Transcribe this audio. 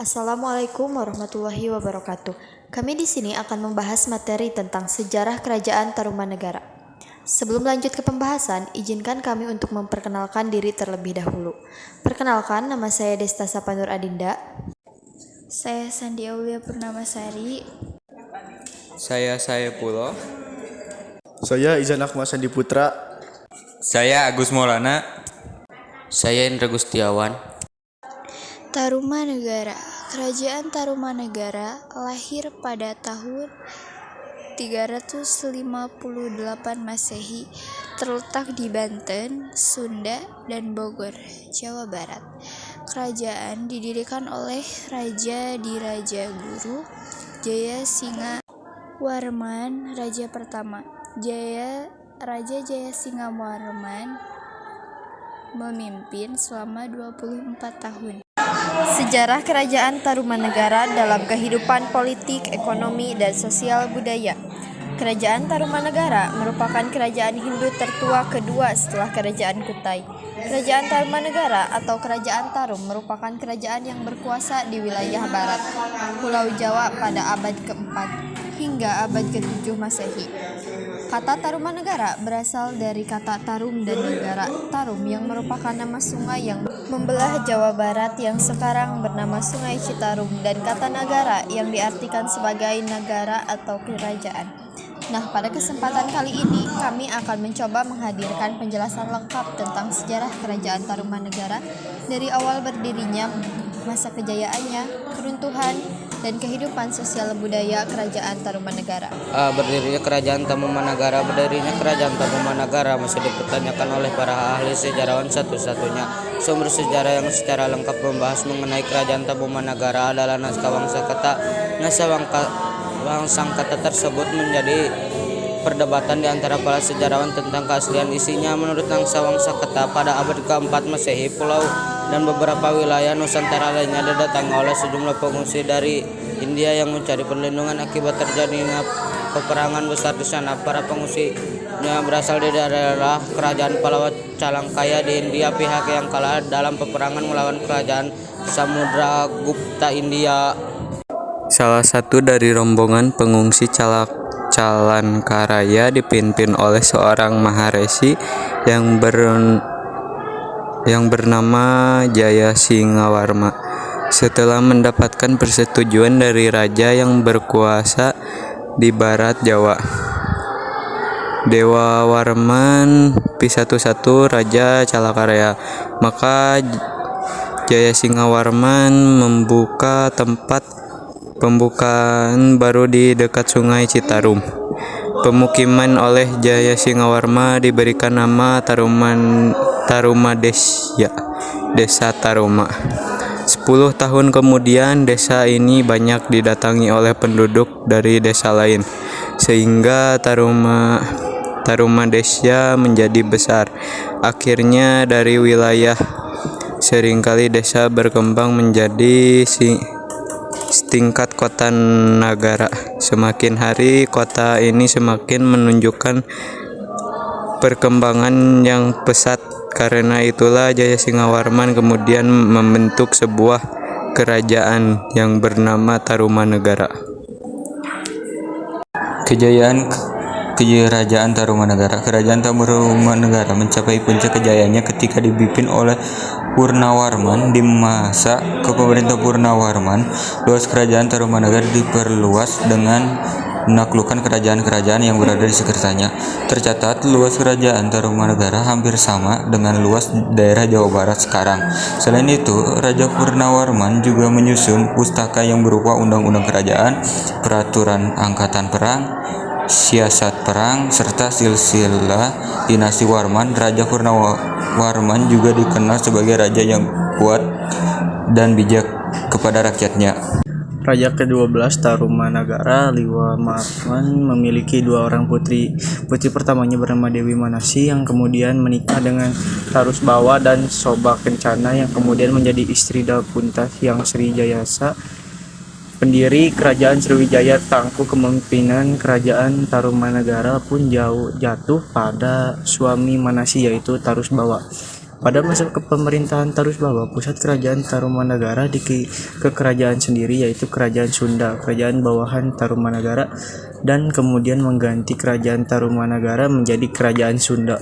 Assalamualaikum warahmatullahi wabarakatuh. Kami di sini akan membahas materi tentang sejarah Kerajaan Tarumanegara. Sebelum lanjut ke pembahasan, izinkan kami untuk memperkenalkan diri terlebih dahulu. Perkenalkan, nama saya Desta Sapanur Adinda. Saya Sandi Aulia Purnamasari. Saya Pulo. Saya Izan Akmal Sandi Putra. Saya Agus Maulana. Saya Indra Gustiawan. Tarumanegara. Kerajaan Tarumanegara lahir pada tahun 358 Masehi, terletak di Banten, Sunda, dan Bogor, Jawa Barat. Kerajaan didirikan oleh Raja Dirajaguru Jaya Singa Warman Raja Pertama. Raja Jaya Singa Warman memimpin selama 24 tahun. Sejarah Kerajaan Tarumanegara dalam kehidupan politik, ekonomi, dan sosial budaya. Kerajaan Tarumanegara merupakan kerajaan Hindu tertua kedua setelah Kerajaan Kutai. Kerajaan Tarumanegara atau Kerajaan Tarum merupakan kerajaan yang berkuasa di wilayah barat Pulau Jawa pada abad ke-4 hingga abad ke-7 Masehi. Kata Tarumanegara berasal dari kata Tarum dan negara. Tarum yang merupakan nama sungai yang membelah Jawa Barat yang sekarang bernama Sungai Citarum, dan kata Nagara yang diartikan sebagai negara atau kerajaan. Nah, pada kesempatan kali ini kami akan mencoba menghadirkan penjelasan lengkap tentang sejarah Kerajaan Tarumanegara dari awal berdirinya, masa kejayaannya, keruntuhan, dan kehidupan sosial budaya Kerajaan Tarumanegara. Berdirinya Kerajaan Tarumanegara masih dipertanyakan oleh para ahli sejarawan. Satu-satunya sumber sejarah yang secara lengkap membahas mengenai Kerajaan Tarumanegara adalah naskah Wangsangkata. Naskah Wangsangkata tersebut menjadi perdebatan di antara para sejarawan tentang keaslian isinya. Menurut naskah Wangsangkata, pada abad ke-4 Masehi, pulau dan beberapa wilayah Nusantara lainnya didatangi oleh sejumlah pengungsi dari India yang mencari perlindungan akibat terjadinya peperangan besar di sana. Para pengungsinya berasal dari daerah Kerajaan Pallava Calangkaya di India, pihak yang kalah dalam peperangan melawan Kerajaan Samudragupta India. Salah satu dari rombongan pengungsi Calangkaraya dipimpin oleh seorang Maharesi yang bernama Jaya Singawarma. Setelah mendapatkan persetujuan dari raja yang berkuasa di barat Jawa, Dewa Warman P11 Raja Calangkaraya, maka Jaya Singawarman membuka tempat pembukaan baru di dekat Sungai Citarum. Pemukiman oleh Jaya Singawarma diberikan nama Tarumadesya, Desa Taruma. 10 tahun kemudian desa ini banyak didatangi oleh penduduk dari desa lain, sehingga Tarumadesya menjadi besar. Akhirnya dari wilayah seringkali desa berkembang menjadi setingkat kota nagara. Semakin hari kota ini semakin menunjukkan perkembangan yang pesat. Karena itulah Jaya Singawarman kemudian membentuk sebuah kerajaan yang bernama Tarumanegara. Kerajaan Tarumanegara. Kerajaan Tarumanegara mencapai puncak kejayaannya ketika dipimpin oleh Purnawarman. Di masa kepemimpinan Purnawarman, luas kerajaan Tarumanegara diperluas dengan menaklukkan kerajaan-kerajaan yang berada di sekitarnya. Tercatat luas kerajaan Tarumanegara hampir sama dengan luas daerah Jawa Barat sekarang. Selain itu, Raja Purnawarman juga menyusun pustaka yang berupa undang-undang kerajaan, peraturan angkatan perang, siasat perang, serta silsilah dinasti Warman. Raja Purnawarman juga dikenal sebagai raja yang kuat dan bijak kepada rakyatnya. Raja ke-12 Tarumanegara, Liwa Marwan, memiliki dua orang putri. Putri pertamanya bernama Dewi Manasi yang kemudian menikah dengan Tarusbawa dan Soba Kencana yang kemudian menjadi istri Dapunta yang Srijayasa. Pendiri Kerajaan Sriwijaya. Tangku kepemimpinan Kerajaan Tarumanegara pun jatuh pada suami Manasi, yaitu Tarusbawa. Pada masa kepemerintahan Tarusbawa, pusat kerajaan Tarumanagara ke kerajaan sendiri, yaitu Kerajaan Sunda, kerajaan bawahan Tarumanagara, dan kemudian mengganti Kerajaan Tarumanagara menjadi Kerajaan Sunda.